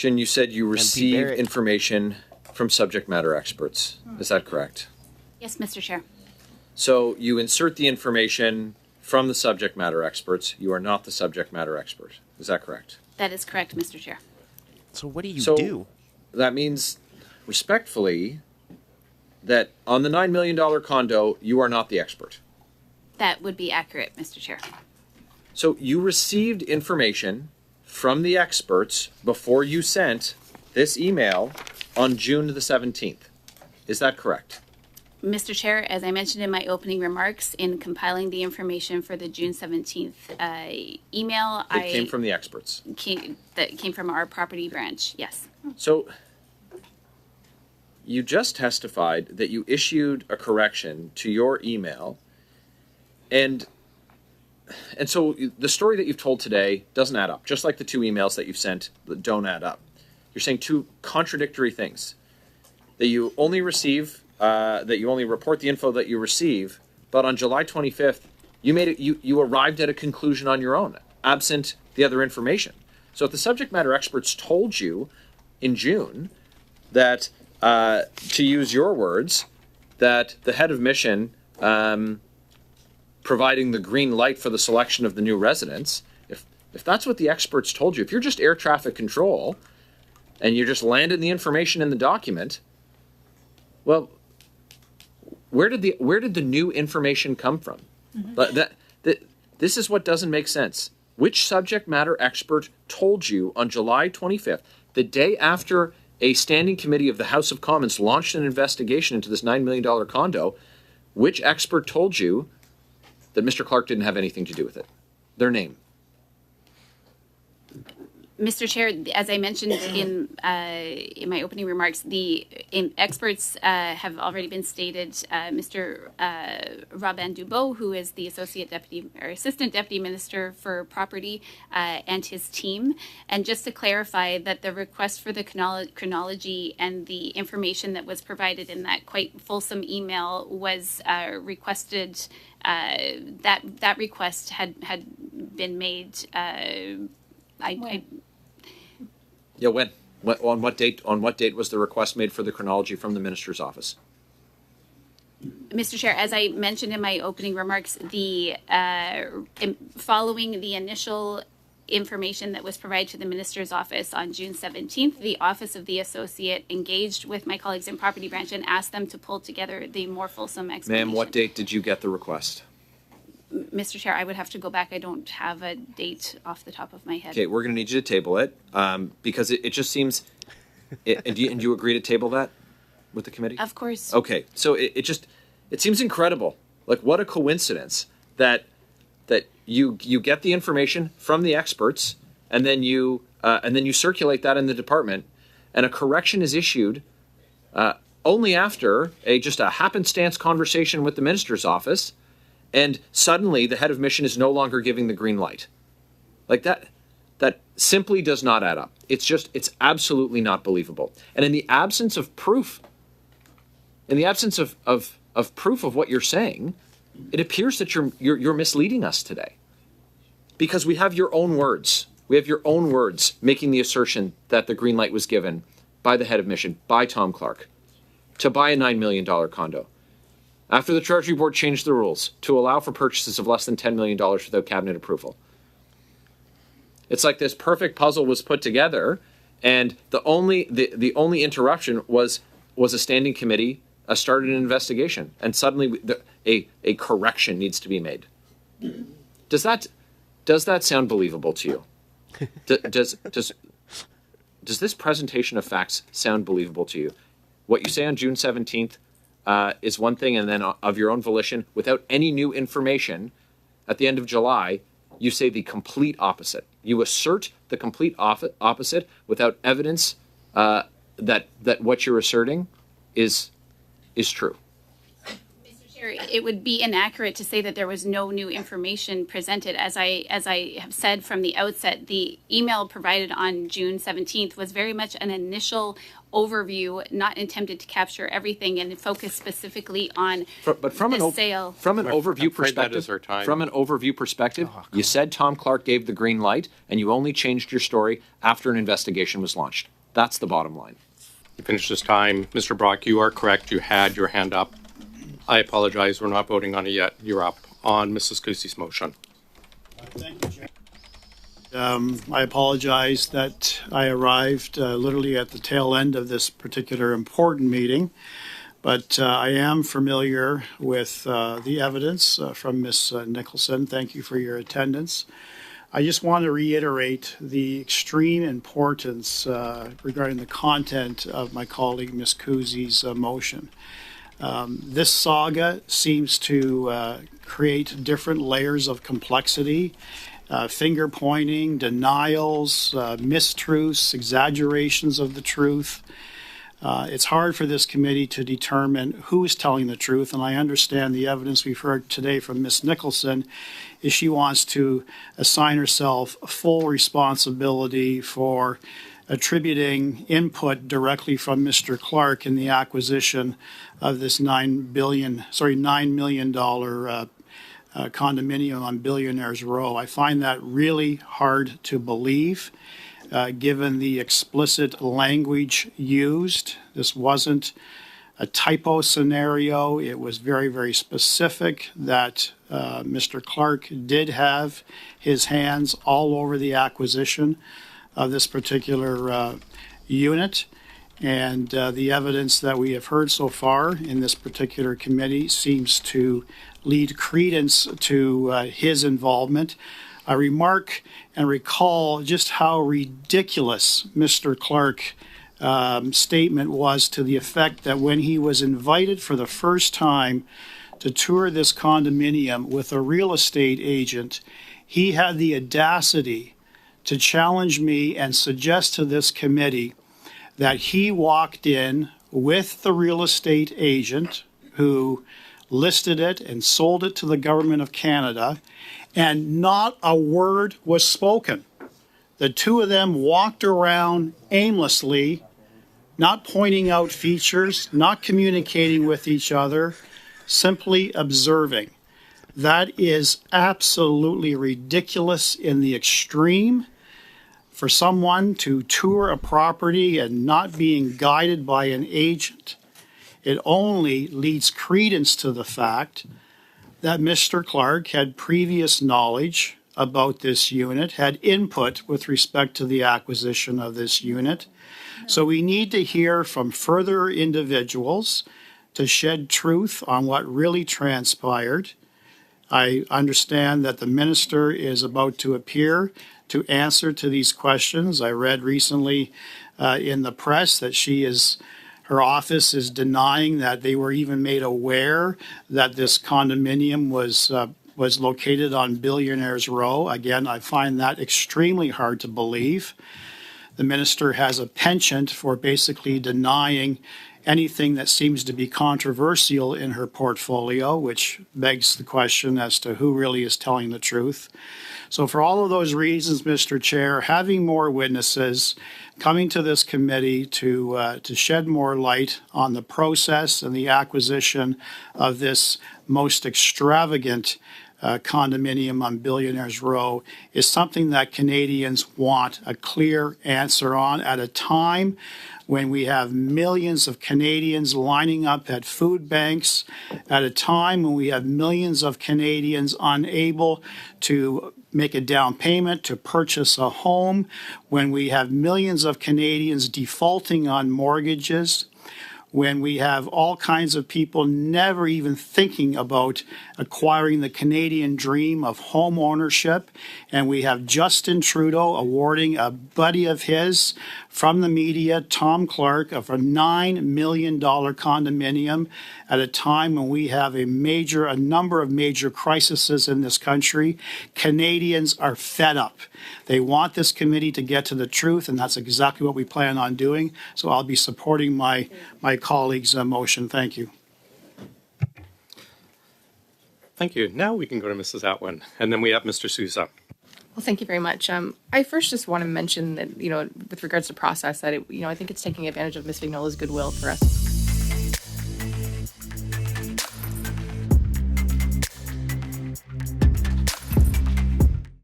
Jen, you said you received Barrett. information from subject matter experts. Is that correct? Yes, Mr. Chair. So you insert the information from the subject matter experts. You are not the subject matter expert. Is that correct? That is correct, Mr. Chair. So what do you So do? that means, respectfully, that on the $9 million condo, you are not the expert. That would be accurate, Mr. Chair. So you received information from the experts before you sent this email on June the 17th. Is that correct? Mr. Chair, as I mentioned in my opening remarks, in compiling the information for the June 17th email, It came from the experts. that came from our property branch, yes. So you just testified that you issued a correction to your email, and so the story that you've told today doesn't add up, just like the two emails that you've sent that don't add up. You're saying two contradictory things. That you only receive, that you only report the info that you receive, but on July 25th, you arrived at a conclusion on your own, absent the other information. So if the subject matter experts told you in June that, to use your words, that the head of mission providing the green light for the selection of the new residents, if that's what the experts told you, if you're just air traffic control and you just landed the information in the document, well, where did the new information come from? This is what doesn't make sense. Which subject matter expert told you on July 25th, the day after a standing committee of the House of Commons launched an investigation into this $9 million condo, which expert told you that Mr. Clark didn't have anything to do with it? Their name. Mr. Chair, as I mentioned in my opening remarks, the experts have already been stated. Mr. Robin Dubois, who is the Assistant Deputy Minister for Property, and his team. And just to clarify that the request for the chronology and the information that was provided in that quite fulsome email was requested. That request had been made. When? On what date? On what date was the request made for the chronology from the minister's office? Mr. Chair, as I mentioned in my opening remarks, following the initial information that was provided to the minister's office on June 17th, the Office of the Associate engaged with my colleagues in Property Branch and asked them to pull together the more fulsome explanation. Ma'am, what date did you get the request? Mr. Chair, I would have to go back. I don't have a date off the top of my head. Okay, we're going to need you to table it because it just seems. And do you agree to table that with the committee? Of course. Okay, so it seems incredible. Like, what a coincidence that you get the information from the experts and then you circulate that in the department, and a correction is issued only after just a happenstance conversation with the minister's office. And suddenly the head of mission is no longer giving the green light. Like that simply does not add up. It's absolutely not believable. And in the absence of proof, of proof of what you're saying, it appears that you're misleading us today. Because we have your own words. We have your own words making the assertion that the green light was given by the head of mission, by Tom Clark, to buy a $9 million condo. After the Treasury Board changed the rules to allow for purchases of less than $10 million without cabinet approval. It's like this perfect puzzle was put together, and the only interruption was a standing committee started an investigation, and suddenly a correction needs to be made. Does that sound believable to you? Does this presentation of facts sound believable to you? What you say on June 17th is one thing, and then of your own volition, without any new information, at the end of July, you say the complete opposite. You assert the complete opposite without evidence that what you're asserting is true. Mr. Chair, It would be inaccurate to say that there was no new information presented. As I have said from the outset, the email provided on June 17th was very much an initial overview, not intended to capture everything and focus specifically on the sale. From an overview perspective, you said Tom Clark gave the green light, and you only changed your story after an investigation was launched. That's the bottom line. You finished this time. Mr. Brock, you are correct. You had your hand up. I apologize. We're not voting on it yet. You're up on Mrs. Kusi's motion. Thank you, Chair. I apologize that I arrived literally at the tail end of this particular important meeting, but I am familiar with the evidence from Ms. Nicholson. Thank you for your attendance. I just want to reiterate the extreme importance regarding the content of my colleague Ms. Kusi's motion. This saga seems to create different layers of complexity, finger pointing, denials, mistruths, exaggerations of the truth. It's hard for this committee to determine who is telling the truth, and I understand the evidence we've heard today from Ms. Nicholson is she wants to assign herself full responsibility for attributing input directly from Mr. Clark in the acquisition of this $9 million condominium on Billionaires Row. I find that really hard to believe, given the explicit language used. This wasn't a typo scenario. It was very, very specific that Mr. Clark did have his hands all over the acquisition of this particular unit. And the evidence that we have heard so far in this particular committee seems to lead credence to his involvement. I remark and recall just how ridiculous Mr. Clark's statement was, to the effect that when he was invited for the first time to tour this condominium with a real estate agent, he had the audacity to challenge me and suggest to this committee that he walked in with the real estate agent who listed it and sold it to the government of Canada, and not a word was spoken. The two of them walked around aimlessly, not pointing out features, not communicating with each other, simply observing. That is absolutely ridiculous in the extreme. For someone to tour a property and not being guided by an agent, it only leads credence to the fact that Mr. Clark had previous knowledge about this unit, had input with respect to the acquisition of this unit. So we need to hear from further individuals to shed truth on what really transpired. I understand that the minister is about to appear to answer to these questions. I read recently in the press that her office is denying that they were even made aware that this condominium was located on Billionaires Row. Again, I find that extremely hard to believe. The minister has a penchant for basically denying anything that seems to be controversial in her portfolio, which begs the question as to who really is telling the truth. So for all of those reasons, Mr. Chair, having more witnesses coming to this committee to shed more light on the process and the acquisition of this most extravagant condominium on Billionaires Row is something that Canadians want a clear answer on at a time when we have millions of Canadians lining up at food banks, at a time when we have millions of Canadians unable to make a down payment to purchase a home, when we have millions of Canadians defaulting on mortgages, when we have all kinds of people never even thinking about acquiring the Canadian dream of home ownership, and we have Justin Trudeau awarding a buddy of his from the media, Tom Clark, of a $9 million condominium at a time when we have a number of major crises in this country. Canadians are fed up. They want this committee to get to the truth, and that's exactly what we plan on doing. So I'll be supporting my colleague's motion. Thank you. Thank you. Now we can go to Mrs. Atwin, and then we have Mr. Sousa. Well, thank you very much. I first just want to mention that, with regards to process, that I think it's taking advantage of Ms. Vignola's goodwill for us